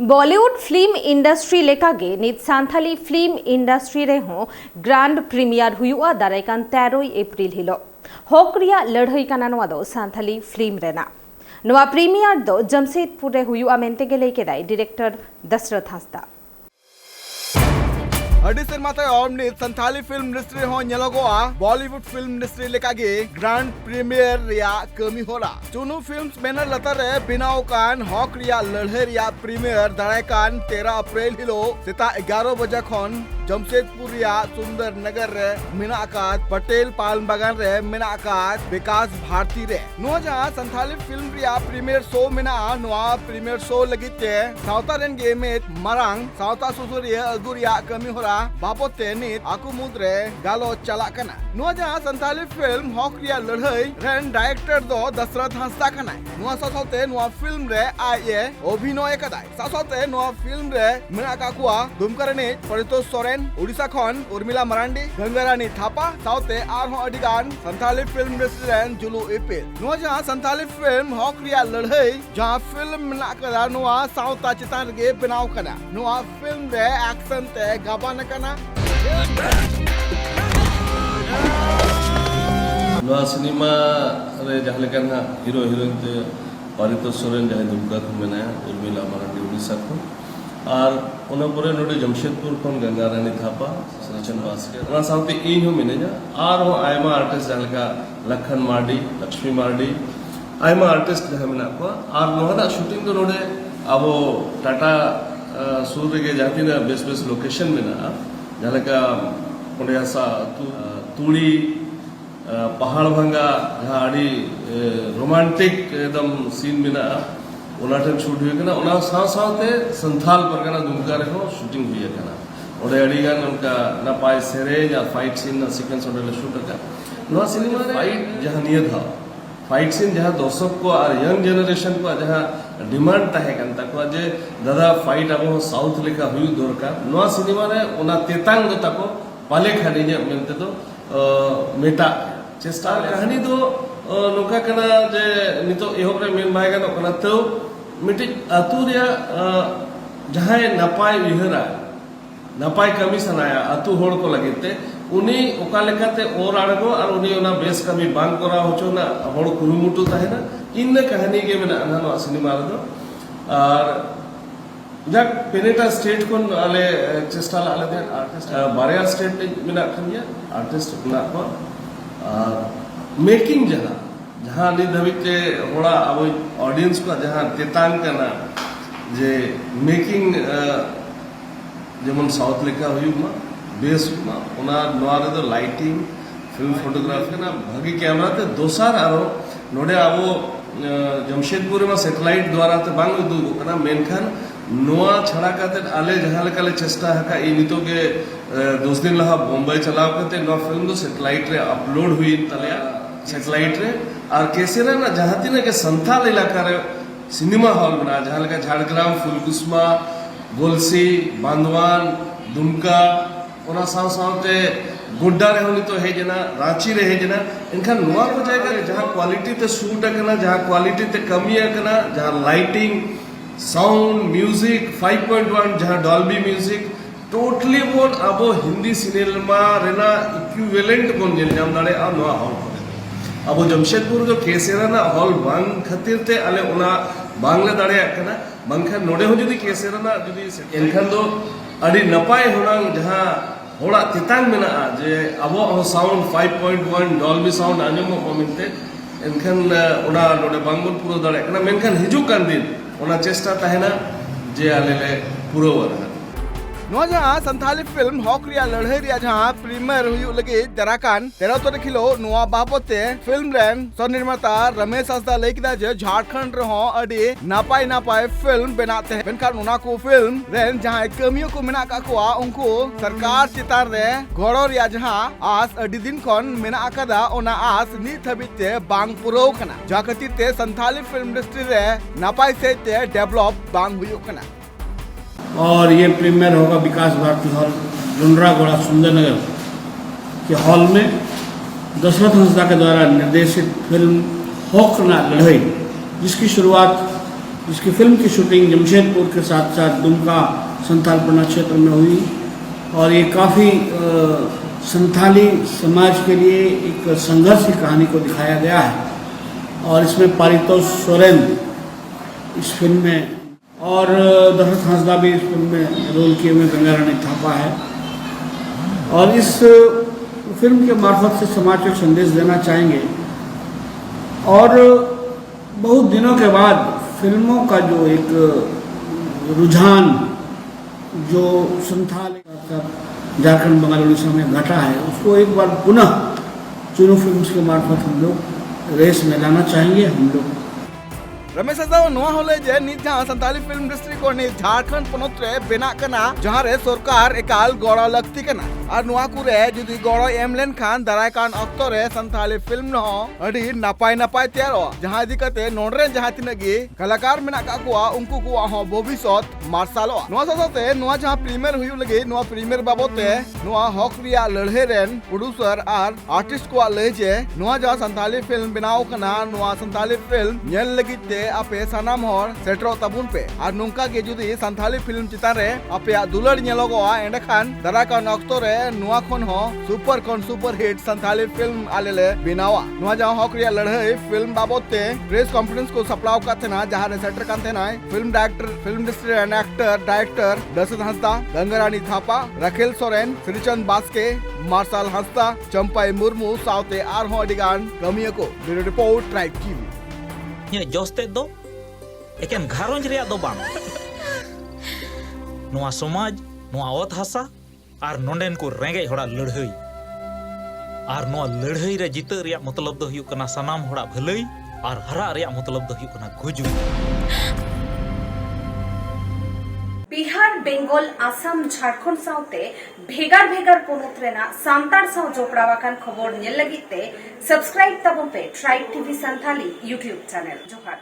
Bollywood film industry लेकागे नित Santali film industry रे हो ग्रांड प्रीमियर हुआ दारायकान 13 एप्रिल हिलो हक रिया लड़ाई काना नवा दो सानथाली फिल्म रेना नवा प्रीमियर दो जमशेदपुर रे हुआ मेंटेगे लेकेदाय डायरेक्टर दशरथ हांसदा अड़ी सेरमा तायम नित संथाली फिल्म इंडस्ट्री हो नेलोगोआ बॉलीवुड फिल्म इंडस्ट्री लेकागे ग्रांड प्रीमियर रिया कमी होला चुनु फिल्म्स बैनर लतार रे बिनाव कान हक रिया लड़ाई रिया प्रीमियर दारायकान 13 अप्रैल हिलो सेता 11 बजे खन जमशेदपुर रिया सुंदर नगर रे मिनाकात पटेल पाल बागान रे मिनाकात विकास भारती रे नो जहां संथाली फिल्म रिया प्रीमियर शो मिना नोआ प्रीमियर शो लगिते साउथा रेन गेमेत मरांग साउथा सुसुरिया अगुरिया कमी होला बापोते नित आकु मुद्रे गालो चला कना नो जहां संथाली फिल्म हक रिया लड़ाई रेन डायरेक्टर दो दशरथ हांसदा कना नो साथोते नो फिल्म रे आए अभिनय कदाय साथोते नो फिल्म रे मिनाका कुआ दुमकरने परितोष सोरेन उड़ीसा खन उर्मिला मरांडी गंगारानी थापा साउते आरहो अडिगान संथाली फिल्म इंडस्ट्री रेन जुलू इपिल नो जहां संथाली फिल्म हक रिया लड़ाई जहां फिल्म मिनाका नोआ साउता चितान गे बनाव कना नोआ फिल्म रे एक्शन ते गाबान कना नोआ सिनेमा रे जहां लेकन हीरो हीरोइन ते परितोष सोरेन जहां दुमका को मेना उर्मिला मरांडी उड़ीसा को और उनपुरे नोडे जमशेदपुर खन गंगारानी थापा सचिन बास्के ओना साउते इन हो मिनेजा और हो आयमा आर्टिस्ट जलका लखन मार्डी लक्ष्मी मार्डी आयमा आर्टिस्ट जहां मिना को और नोहदा शूटिंग तो नोडे अब टाटा सूर्य के जाती ना बेस बेस लोकेशन में ना जलका ओंडे ऐसा तुड़ी पहाड़ भंगा जहां आड़ी रोमांटिक एकदम सीन में ना उनाटन शूट हुई कना उना साथ संथाल परगना दुमका रे हो शूटिंग हुई कना ओडे अड़ीगान उनका ना पाए सेरे या फाइट सीन ना सीक्वेंस ओडे शूट का नोआ सिनेमा रे फाइट जहां नियत था फाइट सीन जहां दर्शक को और यंग जनरेशन को जहां डिमांड ताहे कन तक जे दादा फाइट अब साउथ लेका हुई दरकार नोआ सिनेमा रे उना तेतांग दो तको पाले खानी जे मेनते तो मेटा चेष्टा कहानी दो नोका कना जे नितो एहोब रे मेन बाय गनो कना तो मिटी अतुरिया जहां नपाय विहरा नपाय कमी सनाया अतु होड़ को लगते उनी ओका लेकाते और आड़गो और उनी ओना बेस कमी बांग करा होचो ना होड़ कुरुमुटु ताहेना इन कहानी के मेना अनानो सिनेमा रे और जक पेनेटा स्टेट कोन आले चेष्टा आले दे आर्टिस्ट बारिया स्टेट मेना खनिया आर्टिस्ट ना को मेकिंग जहां जहां नि धबिते होड़ा अब ऑडियंस को जहां तेतान करना जे मेकिंग जेमन साउथ लेका हुयुमा बेस हुयुमा ओना नोआरे दो लाइटिंग फिल्म फोटोग्राफी ना भागी कैमरा ते दोसार आरो नोडे अब जमशेदपुर में सैटेलाइट द्वारा ते बांग दु कना मेनखान नोआ छड़ा काते आले जहां लेकाले चेष्टा हका ई नितो के 2 दिन लहा बॉम्बे चलाव करते नो फिल्म दो सैटेलाइट रे अपलोड हुई तलया सैटेलाइट रे और कैसे ना जहां तीन के संथाल इलाका रे सिनेमा हॉल बना जहां लगा झाड़ग्राम फुलकुस्मा गोलसी बांधवान दुमका ओना साथे गुड्डा रे होनी तो है जना रांची रे है जना इनका नोआ को जाएगा जहां क्वालिटी ते शूट करना जहां क्वालिटी ते कमी करना जहां लाइटिंग साउंड म्यूजिक 5.1 जहां डॉल्बी म्यूजिक टोटली बोन अब हिंदी सिनेमा रेना इक्विवेलेंट बोन जेल जाम दाड़े आ नोआ हॉल अब जमशेदपुर जो केसेरा ना हॉल बांग खातिर ते आले उना बांगले दाड़े कना बांगखान नोडे हो जदी केसेरा ना जदी एनखान दो अडी नपाय होना जहां होड़ा तितांग मेना जे अब साउंड 5.1 डॉल्बी साउंड आंजम को मिलते एनखान ओना नोडे बांगबन पूरा दाड़े कना मेनखान हिजु कान दिन ओना चेष्टा ताहेना जे आलेले पूरा वरना नो जहां संथाली फिल्म हक रिया लड़ाई रिया जहां प्रीमियर हुई लगे दराकान 13 तारीख हिलो नोआ बाबते फिल्म रेन सह निर्माता रमेश हांसदा लेकिदा जे झारखंड रे हो अडी नापाय फिल्म बनाते हैं बेनखान उना को फिल्म रेन जहां कमियो को मेना का को उनको सरकार चितार रे गड़ो रिया जहां आस अडी दिन खन मेना आकादा ओना आस नित हबिते बांग पुरो कना जा खातिर ते संथाली फिल्म इंडस्ट्री रे नापाय से ते डेवलप बांग हुई कना और ये प्रीमियर होगा विकास भारती हॉल लुंड्रागोड़ा सुंदरनगर के हॉल में दशरथ हांसदा के द्वारा निर्देशित फिल्म हक ना लड़ाई जिसकी शुरुआत जिसकी फिल्म की शूटिंग जमशेदपुर के साथ साथ दुमका संथालपना क्षेत्र में हुई और ये काफ़ी संथाली समाज के लिए एक संघर्ष की कहानी को दिखाया गया है और इसमें पारितोष सोरेन इस फिल्म में और दशरथ हांसदा भी इस फिल्म में रोल किए हुए गंगा रानी थापा है और इस फिल्म के मार्फत से समाज को एक संदेश देना चाहेंगे और बहुत दिनों के बाद फिल्मों का जो एक रुझान जो संथाल झारखंड बंगाल उड़ीसा में घटा है उसको एक बार पुनः चुनू फिल्म्स के मार्फत हम लोग रेस में लाना चाहेंगे। हम लोग रमेश हांसदा नोआ होले जे नित जहां संताली फिल्म इंडस्ट्री को नित झारखंड पनत रे बेना कना जहां रे सरकार एकाल गड़ो लगती कना और नोआ कुरे जुदी गड़ो एम लेन खान दाराय कान अक्तो रे संताली फिल्म न अडी नापाय नापाय तैयारो जहां इदी कते नोडरे जहां तिनगी कलाकार मेना का को उनको को हो भविष्यत मार्शलो नोआ साथे नोआ जहां प्रीमियर हुई लगे नोआ प्रीमियर बाबते नोआ हक रिया लड़हे रेन प्रोड्यूसर और आर्टिस्ट को ले जे नोआ जहां संताली फिल्म बनाओ कना नोआ संताली फिल्म नेल लगी आपे सनाम हर सेटरो तबुन पे और नुंका के जुदी संथाली फिल्म चितान रे आपे दुलड़ नेलोगोआ एंड खान दारा का नक्तो रे नुआ खन हो सुपर हिट संथाली फिल्म आलेले बिनावा नुआ जा हक रिया लड़ाई फिल्म बाबते प्रेस कॉन्फ्रेंस को सप्लाव का थेना जहां रे सेटर कान थेना film director film industry and actor director Dashrath Hansda Ganga Rani Thapa Rakhel Soren Shrichand Baske Marshal Hansda Champai Murmu साउते आर हो अडिगान कमिया को ब्यूरो रिपोर्ट ट्राइब टीवी ये जोस्ते दो एकेन घारोंज रे दो बांग नोआ समाज नोआ ओत हासा और नोंडेन को रेंगे होड़ा लड़हई और नोआ लड़हई रे जित रे मतलब दो हुयु कना सनाम होड़ा भलई और हरा रे मतलब दो हुयु कना गुजु बिहार बेंगल आसाम झारखंड साउते भेगार भेगार पोनत रेना सांतार साउ जोपड़ावाकान खबर नेल लगिते सब्सक्राइब तबन पे tribe TV Santhali YouTube channel जोहार।